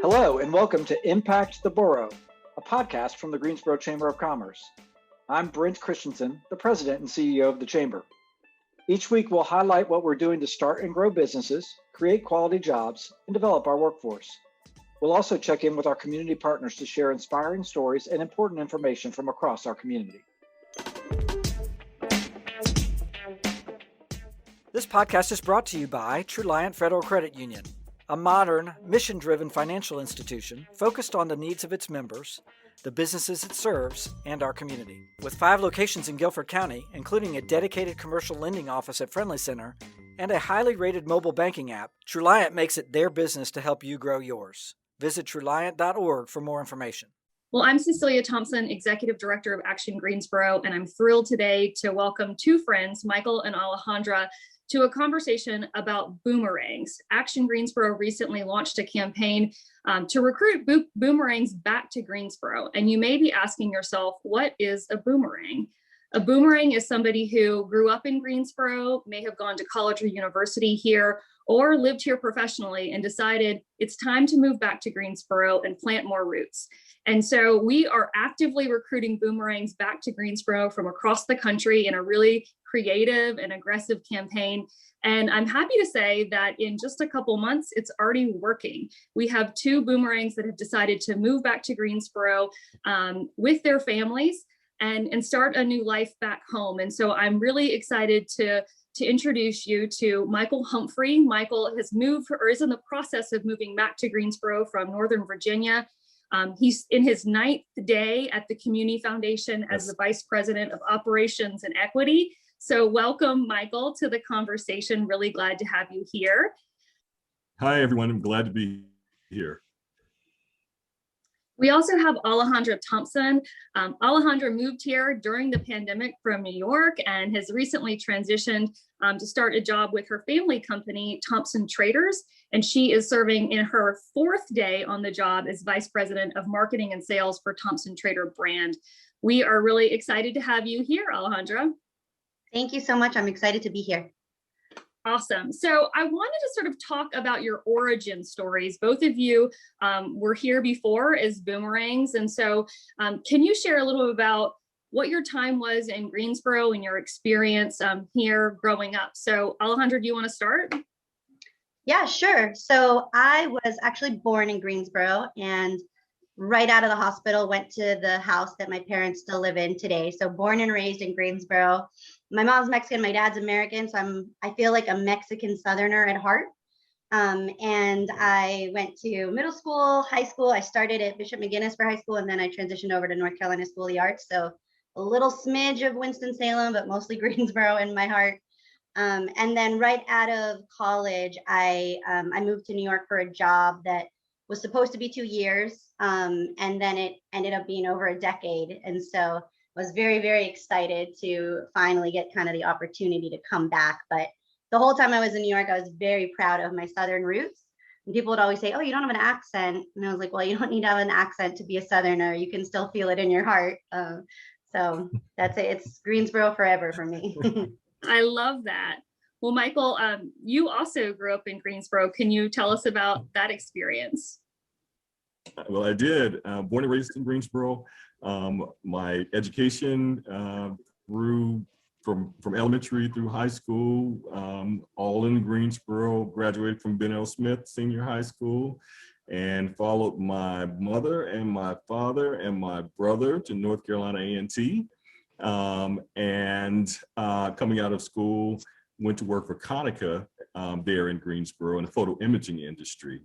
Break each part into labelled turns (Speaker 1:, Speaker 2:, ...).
Speaker 1: Hello and welcome to Impact the Borough, a podcast from the Greensboro Chamber of Commerce. I'm Brent Christensen, the President and CEO of the Chamber. Each week we'll highlight what we're doing to start and grow businesses, create quality jobs, and develop our workforce. We'll also check in with our community partners to share inspiring stories and important information from across our community. This podcast is brought to you by Truliant Federal Credit Union, a modern, mission-driven financial institution focused on the needs of its members, the businesses it serves, and our community. With 5 locations in Guilford County, including a dedicated commercial lending office at Friendly Center and a highly rated mobile banking app, Truliant makes it their business to help you grow yours. Visit Truliant.org for more information.
Speaker 2: Well, I'm Cecelia Thompson, Executive Director of Action Greensboro, and I'm thrilled today to welcome 2 friends, Michael and Alejandra, to a conversation about boomerangs. Action Greensboro recently launched a campaign to recruit boomerangs back to Greensboro. And you may be asking yourself, what is a boomerang? A boomerang is somebody who grew up in Greensboro, may have gone to college or university here, or lived here professionally and decided it's time to move back to Greensboro and plant more roots. And so we are actively recruiting boomerangs back to Greensboro from across the country in a really creative and aggressive campaign. And I'm happy to say that in just a couple months, it's already working. We have 2 boomerangs that have decided to move back to Greensboro with their families and start a new life back home. And so I'm really excited to introduce you to Michael Humphrey. Michael has moved or is in the process of moving back to Greensboro from Northern Virginia. He's in his 9th day at the Community Foundation as the Vice President of Operations and Equity. So welcome, Michael, to the conversation. Really glad to have you here.
Speaker 3: Hi, everyone. I'm glad to be here.
Speaker 2: We also have Alejandra Thompson. Alejandra moved here during the pandemic from New York and has recently transitioned to start a job with her family company, Thompson Traders. And she is serving in her 4th day on the job as Vice President of Marketing and Sales for Thompson Trader brand. We are really excited to have you here, Alejandra.
Speaker 4: Thank you so much. I'm excited to be here.
Speaker 2: Awesome. So I wanted to sort of talk about your origin stories. Both of you were here before as boomerangs. And so can you share a little about what your time was in Greensboro and your experience here growing up? So Alejandra, do you want to start?
Speaker 4: Yeah, sure. So I was actually born in Greensboro and right out of the hospital went to the house that my parents still live in today. So born and raised in Greensboro. My mom's Mexican, my dad's American, so I feel like a Mexican Southerner at heart. And I went to middle school, high school. I started at Bishop McGuinness for high school, and then I transitioned over to North Carolina School of the Arts. So a little smidge of Winston-Salem, but mostly Greensboro in my heart. And then right out of college, I moved to New York for a job that was supposed to be 2 years, and then it ended up being over a decade. And so was very, very excited to finally get kind of the opportunity to come back. But the whole time I was in New York, I was very proud of my Southern roots. And people would always say, oh, you don't have an accent. And I was like, well, you don't need to have an accent to be a Southerner. You can still feel it in your heart. So that's it. It's Greensboro forever for me.
Speaker 2: I love that. Well, Michael, you also grew up in Greensboro. Can you tell us about that experience?
Speaker 3: Well, I did. Born and raised in Greensboro. My education grew from elementary through high school, all in Greensboro. Graduated from Ben L. Smith Senior High School and followed my mother and my father and my brother to North Carolina A&T. And coming out of school, went to work for Konica there in Greensboro in the photo imaging industry,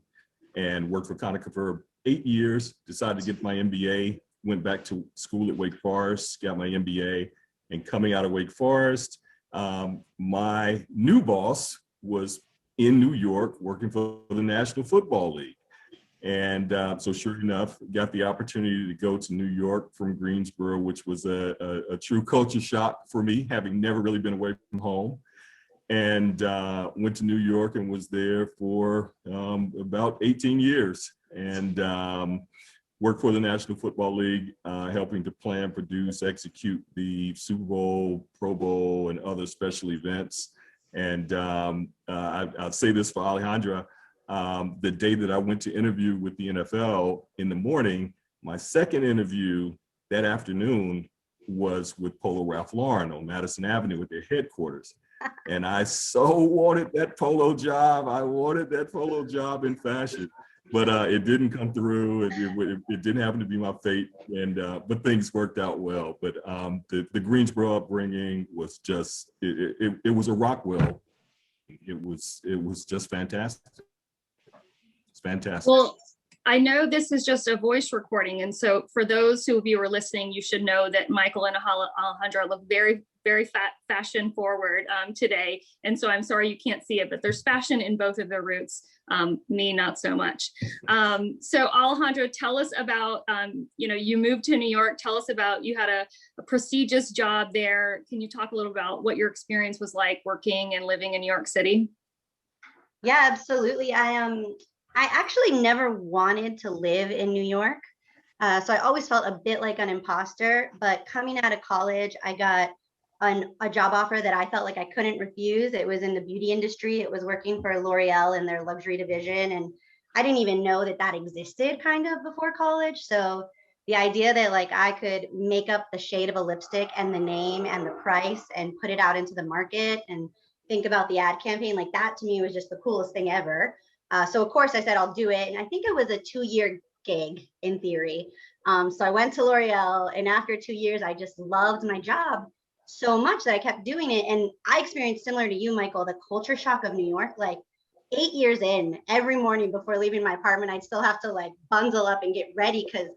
Speaker 3: and worked for Konica for 8 years, decided to get my MBA, went back to school at Wake Forest, got my MBA, and coming out of Wake Forest, my new boss was in New York working for the National Football League. And so sure enough, got the opportunity to go to New York from Greensboro, which was a true culture shock for me, having never really been away from home. And went to New York and was there for about 18 years. And worked for the National Football League, helping to plan, produce, execute the Super Bowl, Pro Bowl, and other special events. And I'll say this for Alejandra, the day that I went to interview with the NFL in the morning, my second interview that afternoon was with Polo Ralph Lauren on Madison Avenue at their headquarters. And I so wanted that polo job. I wanted that polo job in fashion, but it didn't come through. It didn't happen to be my fate, and but things worked out well. But the Greensboro upbringing was just, it was a Rockwell. It was just fantastic. It's fantastic.
Speaker 2: Well, I know this is just a voice recording. And so for those of you who are listening, you should know that Michael and Alejandra look very, very fashion forward today. And so I'm sorry you can't see it, but there's fashion in both of their roots. Me, not so much. So Alejandra, tell us about, you moved to New York. Tell us about, you had a prestigious job there. Can you talk a little about what your experience was like working and living in New York City?
Speaker 4: Yeah, absolutely. I actually never wanted to live in New York. So I always felt a bit like an imposter, but coming out of college, I got a job offer that I felt like I couldn't refuse. It was in the beauty industry. It was working for L'Oreal in their luxury division. And I didn't even know that that existed kind of before college. So the idea that like I could make up the shade of a lipstick and the name and the price and put it out into the market and think about the ad campaign, like that to me was just the coolest thing ever. So of course I said, I'll do it. And I think it was a 2-year gig in theory. So I went to L'Oreal, and after 2 years, I just loved my job so much that I kept doing it. And I experienced, similar to you, Michael, the culture shock of New York. Like 8 years in, every morning before leaving my apartment, I'd still have to like bundle up and get ready, because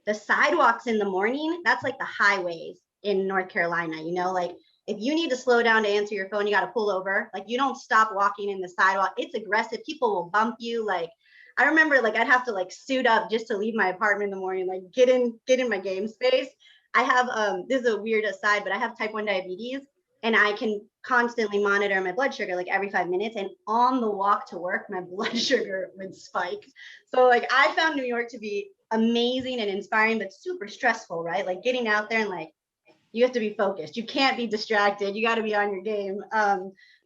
Speaker 4: the sidewalks in the morning, that's like the highways in North Carolina, like if you need to slow down to answer your phone, you got to pull over. Like you don't stop walking in the sidewalk. It's aggressive. People will bump you. Like I remember like I'd have to like suit up just to leave my apartment in the morning, like get in my game space. I have this is a weird aside, but I have type 1 diabetes, and I can constantly monitor my blood sugar like every 5 minutes. And on the walk to work, my blood sugar would spike. So like I found New York to be amazing and inspiring, but super stressful, right? Like getting out there and like you have to be focused. You can't be distracted. You got to be on your game.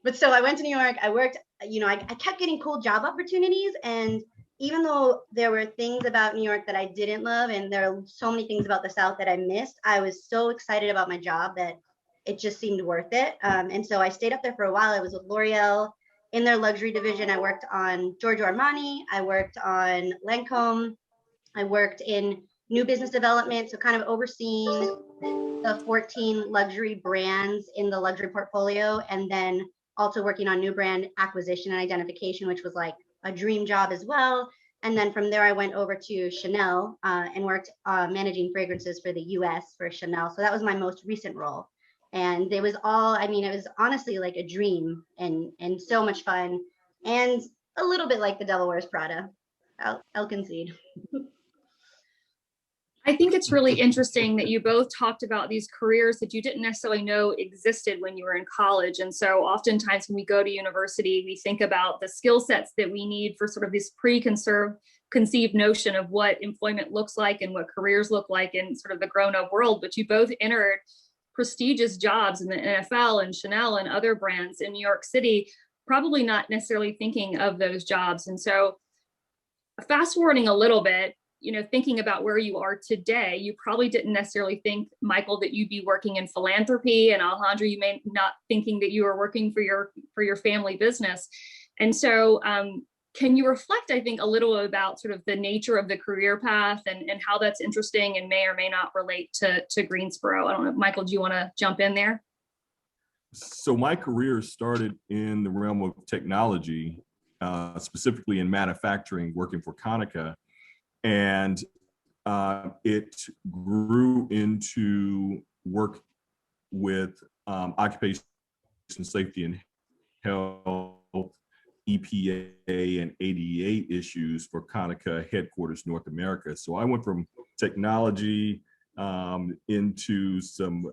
Speaker 4: But so I went to New York. I worked, I kept getting cool job opportunities. And even though there were things about New York that I didn't love, and there are so many things about the South that I missed, I was so excited about my job that it just seemed worth it. And so I stayed up there for a while. I was with L'Oreal in their luxury division. I worked on Giorgio Armani. I worked on Lancome. I worked in new business development, so kind of overseeing the 14 luxury brands in the luxury portfolio, and then also working on new brand acquisition and identification, which was like a dream job as well. And then from there, I went over to Chanel and worked managing fragrances for the US for Chanel. So that was my most recent role. And it was all, it was honestly like a dream and so much fun, and a little bit like the Devil Wears Prada. I'll concede.
Speaker 2: I think it's really interesting that you both talked about these careers that you didn't necessarily know existed when you were in college. And so oftentimes when we go to university, we think about the skill sets that we need for sort of this conceived notion of what employment looks like and what careers look like in sort of the grown-up world. But you both entered prestigious jobs in the NFL and Chanel and other brands in New York City, probably not necessarily thinking of those jobs. And so fast forwarding a little bit, thinking about where you are today, you probably didn't necessarily think, Michael, that you'd be working in philanthropy, and Alejandra, you may not thinking that you were working for your family business. And so can you reflect, I think, a little about sort of the nature of the career path and how that's interesting and may or may not relate to Greensboro? I don't know, Michael, do you want to jump in there?
Speaker 3: So my career started in the realm of technology, specifically in manufacturing, working for Konica. And it grew into work with occupation safety and health, EPA and ADA issues for Konica headquarters North America. So I went from technology into some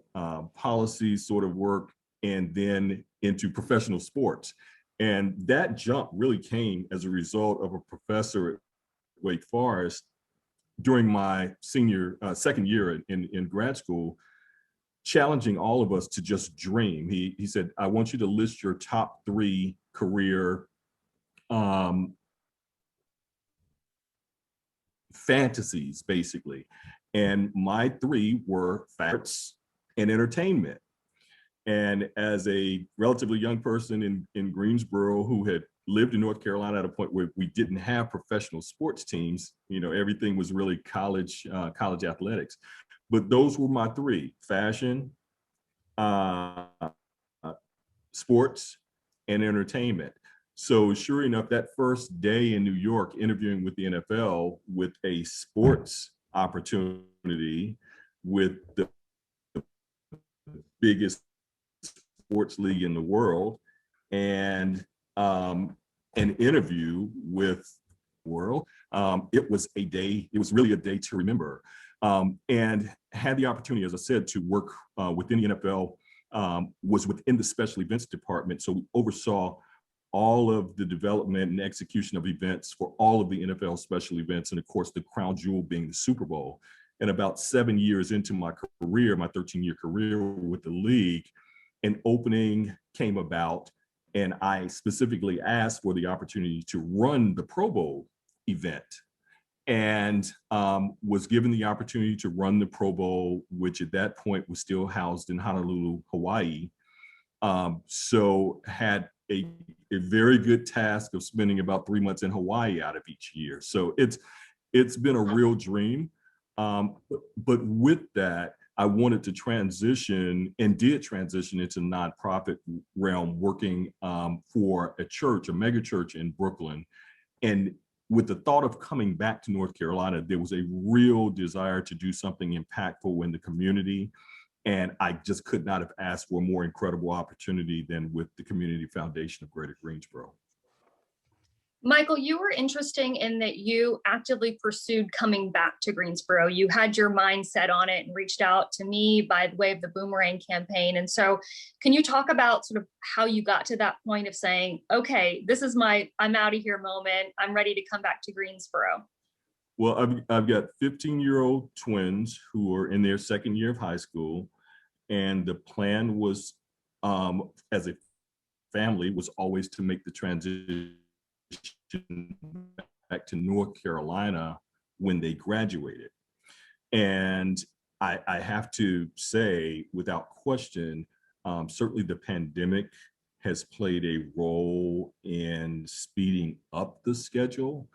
Speaker 3: policy sort of work, and then into professional sports. And that jump really came as a result of a professor at Wake Forest during my second year in grad school, challenging all of us to just dream. He said, I want you to list your top 3 career fantasies, basically. And my three were arts and entertainment. And as a relatively young person in Greensboro who had lived in North Carolina at a point where we didn't have professional sports teams, everything was really college athletics. But those were my three: fashion, uh, sports, and entertainment. So sure enough, that first day in New York, interviewing with the NFL with a sports opportunity with the biggest sports league in the world, and an interview with world. It was really a day to remember. And had the opportunity, as I said, to work within the NFL, was within the special events department. So we oversaw all of the development and execution of events for all of the NFL special events. And of course, the crown jewel being the Super Bowl. And about 7 years into my career, my 13-year career with the league, an opening came about, and I specifically asked for the opportunity to run the Pro Bowl event, and was given the opportunity to run the Pro Bowl, which at that point was still housed in Honolulu, Hawaii. So had a very good task of spending about 3 months in Hawaii out of each year. So it's been a real dream. But with that, I wanted to transition, and did transition, into nonprofit realm, working for a mega church in Brooklyn. And with the thought of coming back to North Carolina, there was a real desire to do something impactful in the community. And I just could not have asked for a more incredible opportunity than with the Community Foundation of Greater Greensboro.
Speaker 2: Michael, you were interesting in that you actively pursued coming back to Greensboro. You had your mind set on it and reached out to me by way of the Boomerang campaign. And so can you talk about sort of how you got to that point of saying, okay, this is my I'm out of here moment. I'm ready to come back to Greensboro?
Speaker 3: Well, I've got 15-year-old twins who are in their second year of high school. And the plan was, as a family, was always to make the transition back to North Carolina when they graduated. And I have to say, without question, certainly the pandemic has played a role in speeding up the schedule.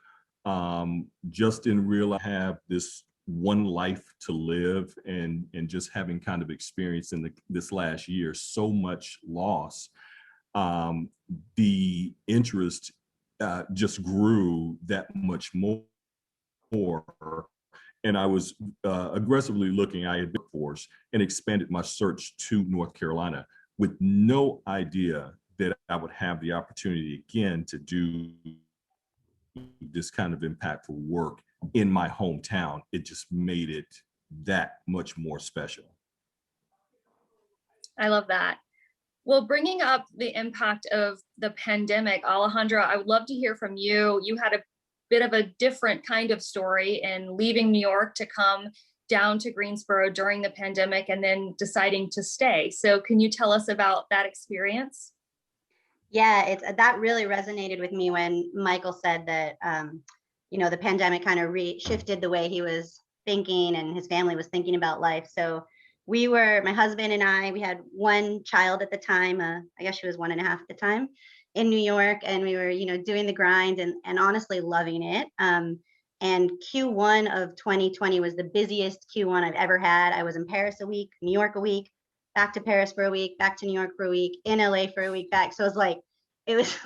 Speaker 3: Just in real, I have this one life to live, and just having kind of experienced in this last year so much loss, the interest just grew that much more. And I was aggressively looking. I had been force and expanded my search to North Carolina with no idea that I would have the opportunity again to do this kind of impactful work in my hometown. It just made it that much more special.
Speaker 2: I love that. Well, bringing up the impact of the pandemic, Alejandra, I would love to hear from you. You had a bit of a different kind of story in leaving New York to come down to Greensboro during the pandemic and then deciding to stay. So can you tell us about that experience?
Speaker 4: Yeah, that really resonated with me when Michael said that, the pandemic kind of shifted the way he was thinking and his family was thinking about life. So my husband and I, we had one child at the time, I guess she was 1.5 at the time, in New York, and we were, doing the grind and honestly loving it. And Q1 of 2020 was the busiest Q1 I've ever had. I was in Paris a week, New York a week, back to Paris for a week, back to New York for a week, in LA for a week, back. So it was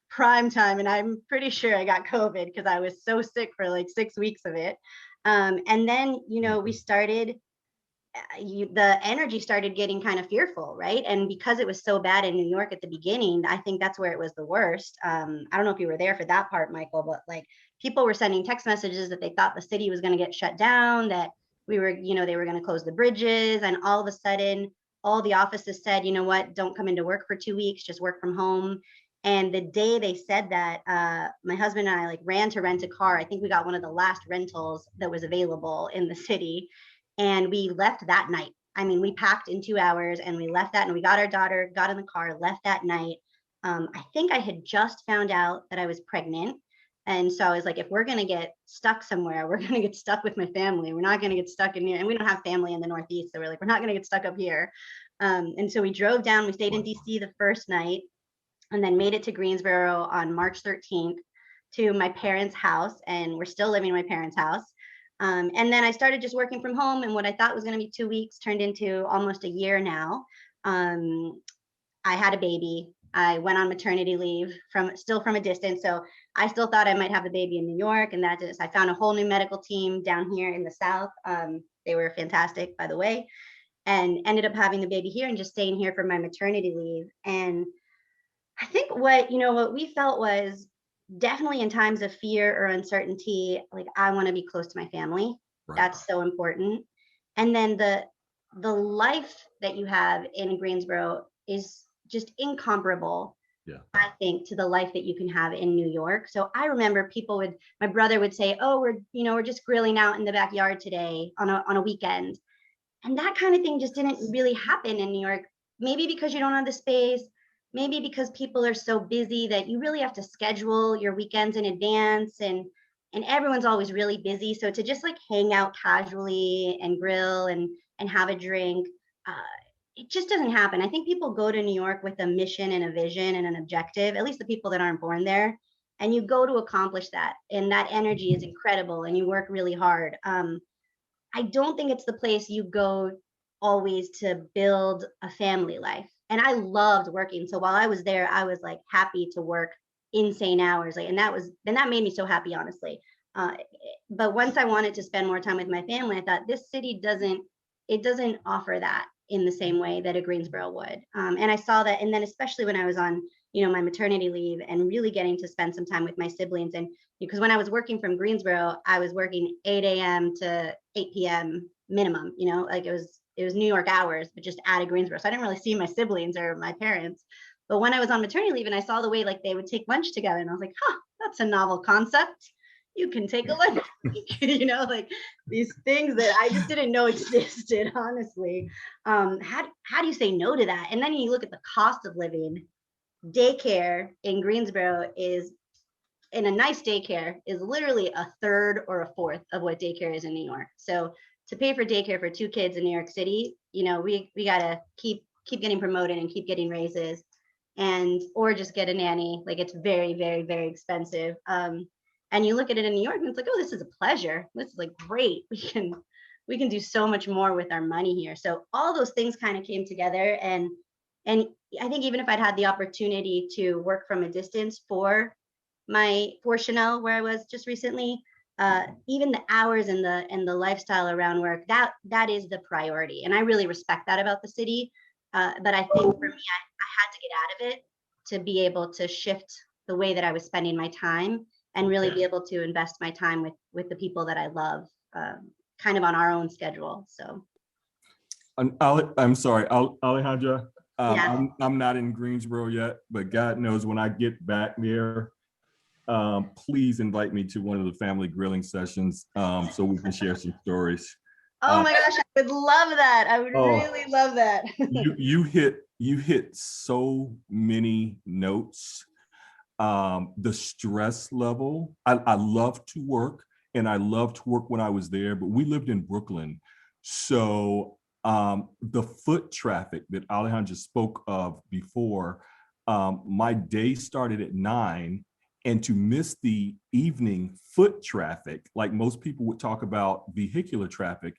Speaker 4: prime time. And I'm pretty sure I got COVID because I was so sick for like 6 weeks of it. And then, we started, the energy started getting kind of fearful, right? And because it was so bad in New York at the beginning, I think that's where it was the worst. I don't know if you were there for that part, Michael, but people were sending text messages that they thought the city was going to get shut down, that they were going to close the bridges. And all of a sudden, all the offices said, you know what, don't come into work for 2 weeks, just work from home. And the day they said that, my husband and I ran to rent a car. I think we got one of the last rentals that was available in the city. And we left that night. I mean, we packed in 2 hours and we left that, and we got our daughter, got in the car, left that night. I think I had just found out that I was pregnant. And so I was like, if we're going to get stuck somewhere, we're going to get stuck with my family. We're not going to get stuck in here. And we don't have family in the Northeast. So we're like, we're not going to get stuck up here. And so we drove down, we stayed in DC the first night, and then made it to Greensboro on March 13th to my parents' house. And we're still living in my parents' house. And then I started just working from home. And what I thought was going to be 2 weeks turned into almost a year now. I had a baby. I went on maternity leave from a distance. So I still thought I might have a baby in New York, and I found a whole new medical team down here in the South. They were fantastic, by the way, and ended up having the baby here and just staying here for my maternity leave. And I think what we felt was definitely in times of fear or uncertainty, like I want to be close to my family. Right. That's so important. And then the life that you have in Greensboro is just incomparable, I think, to the life that you can have in New York. So I remember my brother would say, oh, we're just grilling out in the backyard today on a weekend. And that kind of thing just didn't really happen in New York. Maybe because you don't have the space, maybe because people are so busy that you really have to schedule your weekends in advance, and everyone's always really busy. So to just like hang out casually and grill and have a drink, it just doesn't happen. I think people go to New York with a mission and a vision and an objective, at least the people that aren't born there. And you go to accomplish that. And that energy is incredible, and you work really hard. I don't think it's the place you go always to build a family life. And I loved working. So while I was there, I was like happy to work insane hours. And that made me so happy, honestly. But once I wanted to spend more time with my family, I thought this city doesn't offer that in the same way that a Greensboro would. And I saw that. And then especially when I was on, my maternity leave and really getting to spend some time with my siblings. And because when I was working from Greensboro, I was working 8 a.m. to 8 p.m. minimum, like it was New York hours, but just out of Greensboro. So I didn't really see my siblings or my parents. But when I was on maternity leave and I saw the way like they would take lunch together, and I was like, that's a novel concept. You can take a lunch, like these things that I just didn't know existed, honestly. How do you say no to that? And then you look at the cost of living. Daycare in Greensboro in a nice daycare is literally a third or a fourth of what daycare is in New York. So to pay for daycare for 2 kids in New York City, we gotta keep getting promoted and keep getting raises, or just get a nanny. Like it's very, very, very expensive. And you look at it in New York and it's like, oh, this is a pleasure. This is like great. We can do so much more with our money here. So all those things kind of came together, and I think even if I'd had the opportunity to work from a distance for Chanel, where I was just recently, even the hours and the lifestyle around work, that is the priority. And I really respect that about the city. But I think for me, I had to get out of it to be able to shift the way that I was spending my time and really be able to invest my time with the people that I love, kind of on our own schedule. So.
Speaker 3: I'm sorry, Alejandra. I'm not in Greensboro yet, but God knows when I get back there, please invite me to one of the family grilling sessions so we can share some stories.
Speaker 4: Oh my gosh, I would love that. I would really love that.
Speaker 3: you hit so many notes. The stress level. I love to work, and I loved to work when I was there, but we lived in Brooklyn. So the foot traffic that Alejandra spoke of before, my day started at 9, and to miss the evening foot traffic, like most people would talk about vehicular traffic,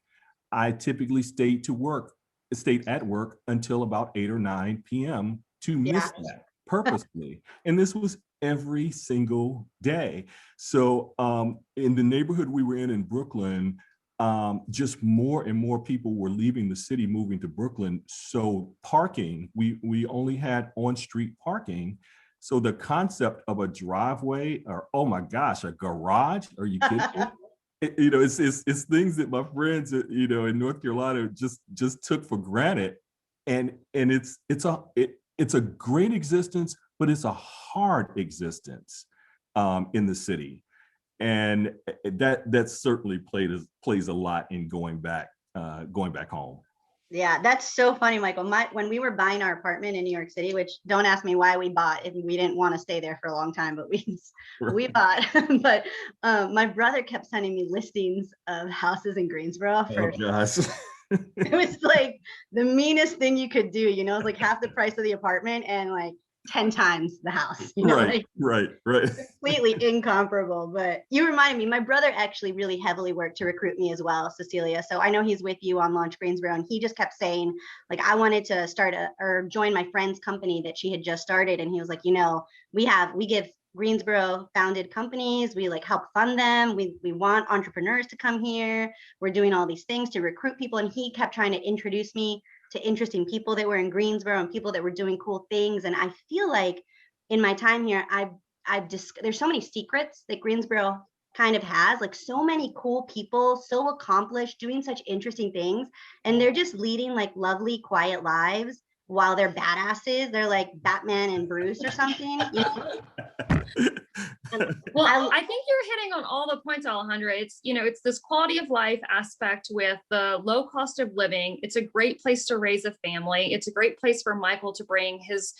Speaker 3: I typically stayed at work until about 8 or 9 p.m. to miss that purposely. And this was every single day. So in the neighborhood we were in Brooklyn, just more and more people were leaving the city, moving to Brooklyn. So parking, we only had on-street parking. So the concept of a driveway, or oh my gosh, a garage, are you kidding me? It's things that my friends, in North Carolina just took for granted, and it's a great existence, but it's a hard existence in the city. And that certainly plays a lot in going back home.
Speaker 4: Yeah, that's so funny, Michael. When we were buying our apartment in New York City, which don't ask me why we bought if we didn't want to stay there for a long time, but we bought. But my brother kept sending me listings of houses in Greensboro
Speaker 3: Oh
Speaker 4: for
Speaker 3: gosh.
Speaker 4: it was like the meanest thing you could do, you know, it's like half the price of the apartment and like 10 times the house, you know,
Speaker 3: Right,
Speaker 4: like
Speaker 3: right.
Speaker 4: completely incomparable. But you reminded me, my brother actually really heavily worked to recruit me as well, Cecelia. So I know he's with you on Launch Greensboro, and he just kept saying, like, I wanted to start or join my friend's company that she had just started. And he was like, you know, we give Greensboro founded companies, we like help fund them. We want entrepreneurs to come here. We're doing all these things to recruit people. And he kept trying to introduce me to interesting people that were in Greensboro and people that were doing cool things. And I feel like in my time here, I've just, there's so many secrets that Greensboro kind of has, like so many cool people, so accomplished, doing such interesting things. And they're just leading like lovely, quiet lives while they're badasses. They're like Batman and Bruce or something. You know?
Speaker 2: Well, I think you're hitting on all the points, Alejandra. It's, you know, it's this quality of life aspect with the low cost of living. It's a great place to raise a family. It's a great place for Michael to bring his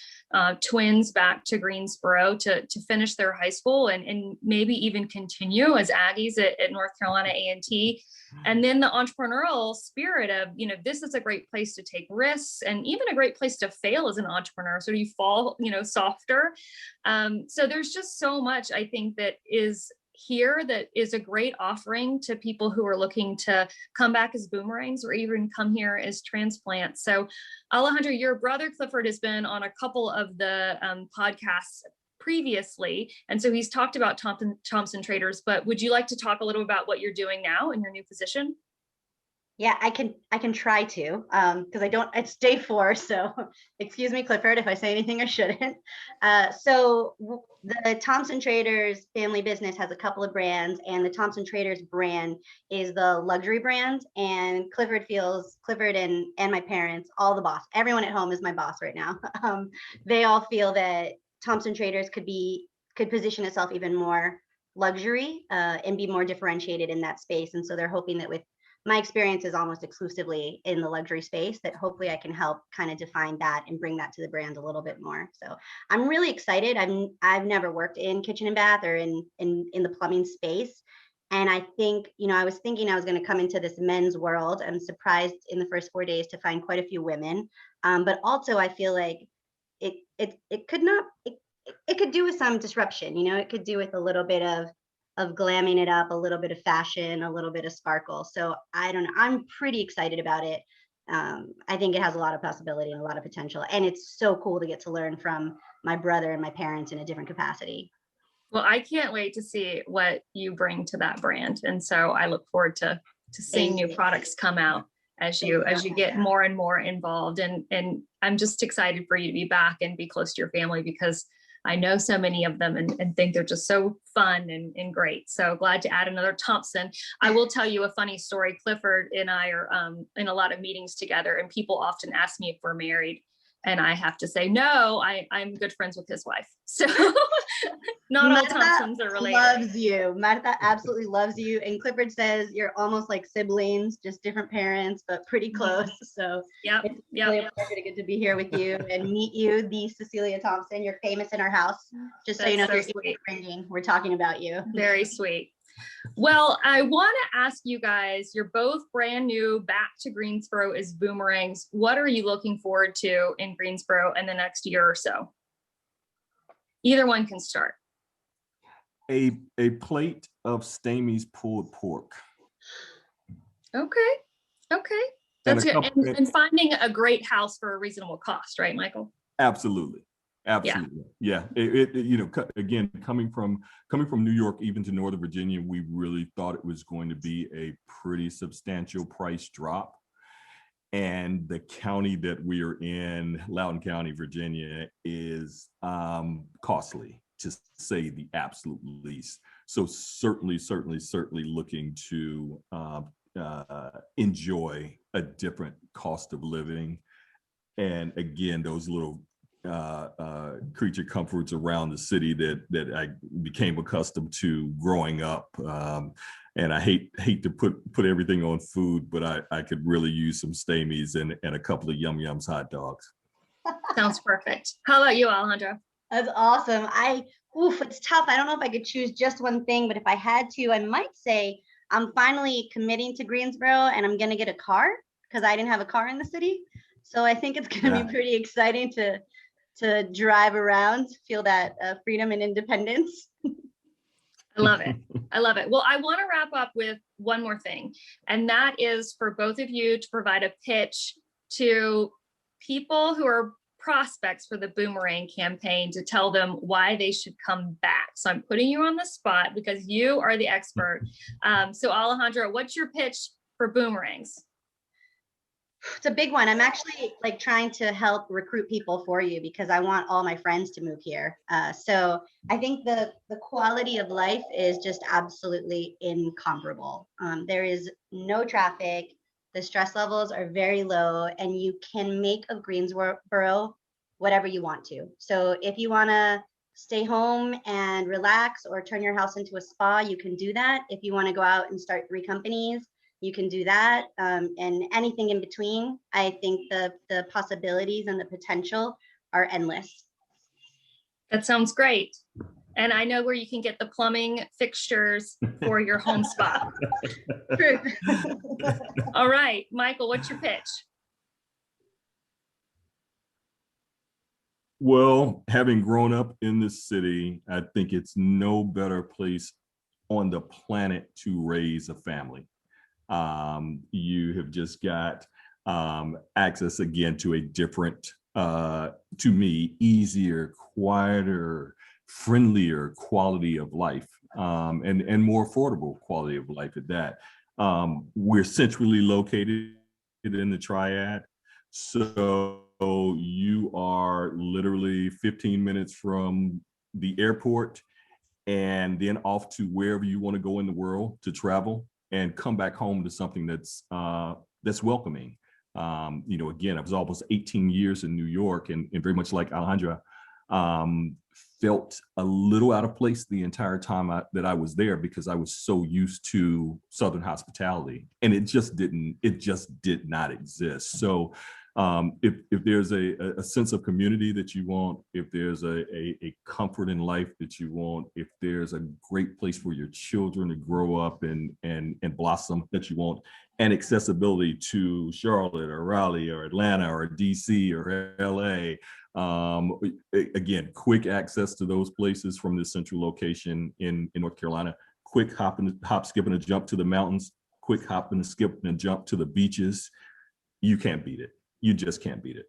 Speaker 2: twins back to Greensboro to finish their high school and maybe even continue as Aggies at North Carolina A&T. And then the entrepreneurial spirit of, you know, this is a great place to take risks and even a great place to fail as an entrepreneur. So you fall, you know, softer. So there's just so much, I think, that is here that is a great offering to people who are looking to come back as boomerangs or even come here as transplants. So Alejandra, your brother Clifford has been on a couple of the podcasts previously. And so he's talked about Thompson Traders, but would you like to talk a little about what you're doing now in your new position?
Speaker 4: Yeah, I can try to, because I don't, it's day 4. So excuse me, Clifford, if I say anything I shouldn't. So the Thompson Traders family business has a couple of brands, and the Thompson Traders brand is the luxury brand. And Clifford and my parents, all the boss, everyone at home is my boss right now. They all feel that Thompson Traders could position itself even more luxury and be more differentiated in that space. And so they're hoping that with my experience is almost exclusively in the luxury space, that hopefully I can help kind of define that and bring that to the brand a little bit more. So I'm really excited. I've never worked in kitchen and bath or in the plumbing space. And I think, you know, I was thinking I was going to come into this men's world. I'm surprised in the first 4 days to find quite a few women. But also I feel like it could do with some disruption, you know, it could do with a little bit of glamming it up, a little bit of fashion, a little bit of sparkle. So I don't know, I'm pretty excited about it. I think it has a lot of possibility and a lot of potential. And it's so cool to get to learn from my brother and my parents in a different capacity.
Speaker 2: Well, I can't wait to see what you bring to that brand. And so I look forward to seeing new products come out as you get more and more involved. And I'm just excited for you to be back and be close to your family, because I know so many of them and think they're just so fun and great. So glad to add another Thompson. I will tell you a funny story. Clifford and I are in a lot of meetings together, and people often ask me if we're married. And I have to say, no, I'm good friends with his wife. So not all Thompsons are related.
Speaker 4: Loves you. Martha absolutely loves you. And Clifford says you're almost like siblings, just different parents, but pretty close. So it's really a pleasure to get to be here with you and meet you, the Cecelia Thompson. You're famous in our house. Just so you know, if you're ringing, we're talking about you.
Speaker 2: Very sweet. Well, I want to ask you guys, you're both brand new back to Greensboro as Boomerangs. What are you looking forward to in Greensboro in the next year or so? Either one can start.
Speaker 3: A plate of Stamey's pulled pork.
Speaker 2: Okay. That's good. And finding a great house for a reasonable cost, right, Michael?
Speaker 3: Absolutely. Yeah. It you know, again, coming from New York even to Northern Virginia, we really thought it was going to be a pretty substantial price drop. And the county that we are in, Loudoun County, Virginia, is costly, to say the absolute least. So certainly looking to enjoy a different cost of living. And again, those little creature comforts around the city that I became accustomed to growing up. And I hate to put everything on food, but I could really use some Stamies and a couple of Yum Yums hot dogs.
Speaker 2: Sounds perfect. How about you, Alejandra?
Speaker 4: That's awesome. It's tough. I don't know if I could choose just one thing, but if I had to, I might say I'm finally committing to Greensboro and I'm going to get a car because I didn't have a car in the city. So I think it's going to be pretty exciting to drive around, feel that freedom and independence.
Speaker 2: I love it. I love it. Well, I want to wrap up with one more thing, and that is for both of you to provide a pitch to people who are prospects for the Boomerang campaign to tell them why they should come back. So I'm putting you on the spot because you are the expert. So Alejandra, what's your pitch for Boomerangs?
Speaker 4: It's a big one. I'm actually trying to help recruit people for you because I want all my friends to move here. So I think the quality of life is just absolutely incomparable. There is no traffic. The stress levels are very low and you can make of Greensboro whatever you want to. So if you want to stay home and relax or turn your house into a spa, you can do that. If you want to go out and start 3 companies, you can do that, and anything in between. I think the possibilities and the potential are endless.
Speaker 2: That sounds great. And I know where you can get the plumbing fixtures for your home spa.
Speaker 4: True.
Speaker 2: All right, Michael, what's your pitch?
Speaker 3: Well, having grown up in this city, I think it's no better place on the planet to raise a family. You have just got access again to a different, to me, easier, quieter, friendlier quality of life, and more affordable quality of life at that. We're centrally located in the Triad, so you are literally 15 minutes from the airport and then off to wherever you want to go in the world to travel and come back home to something that's welcoming. Again, I was almost 18 years in New York and very much like Alejandra, felt a little out of place the entire time that I was there because I was so used to Southern hospitality and it just did not exist. So if there's a sense of community that you want, if there's a comfort in life that you want, if there's a great place for your children to grow up and blossom that you want, and accessibility to Charlotte or Raleigh or Atlanta or DC or LA, again, quick access to those places from this central location in North Carolina, quick hop, skip, and a jump to the mountains, quick hop and a skip and a jump to the beaches. You can't beat it. You just can't beat it.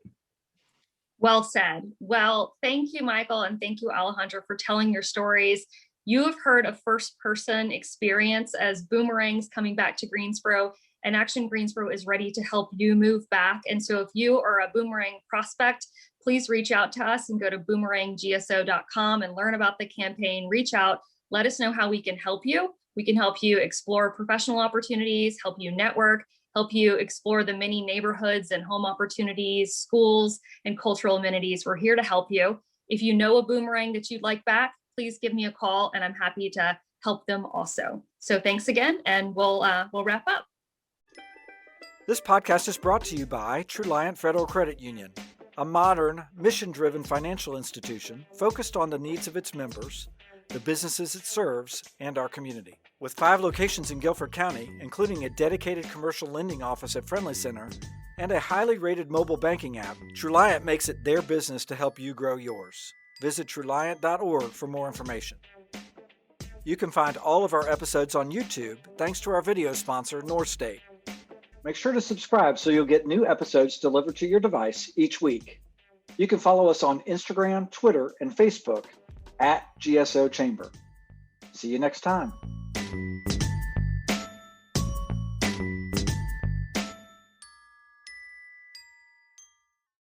Speaker 2: Well said. Well, thank you, Michael, and thank you, Alejandra, for telling your stories. You have heard a first-person experience as Boomerangs coming back to Greensboro, and Action Greensboro is ready to help you move back. And so if you are a Boomerang prospect, please reach out to us and go to boomeranggso.com and learn about the campaign. Reach out, let us know how we can help you. We can help you explore professional opportunities, help you network, help you explore the many neighborhoods and home opportunities, schools, and cultural amenities. We're here to help you. If you know a Boomerang that you'd like back, please give me a call and I'm happy to help them also. So thanks again, and we'll wrap up.
Speaker 1: This podcast is brought to you by Truliant Federal Credit Union, a modern, mission-driven financial institution focused on the needs of its members, the businesses it serves, and our community. With 5 locations in Guilford County, including a dedicated commercial lending office at Friendly Center and a highly rated mobile banking app, Truliant makes it their business to help you grow yours. Visit Truliant.org for more information. You can find all of our episodes on YouTube thanks to our video sponsor, North State. Make sure to subscribe so you'll get new episodes delivered to your device each week. You can follow us on Instagram, Twitter, and Facebook @GSO Chamber. See you next time.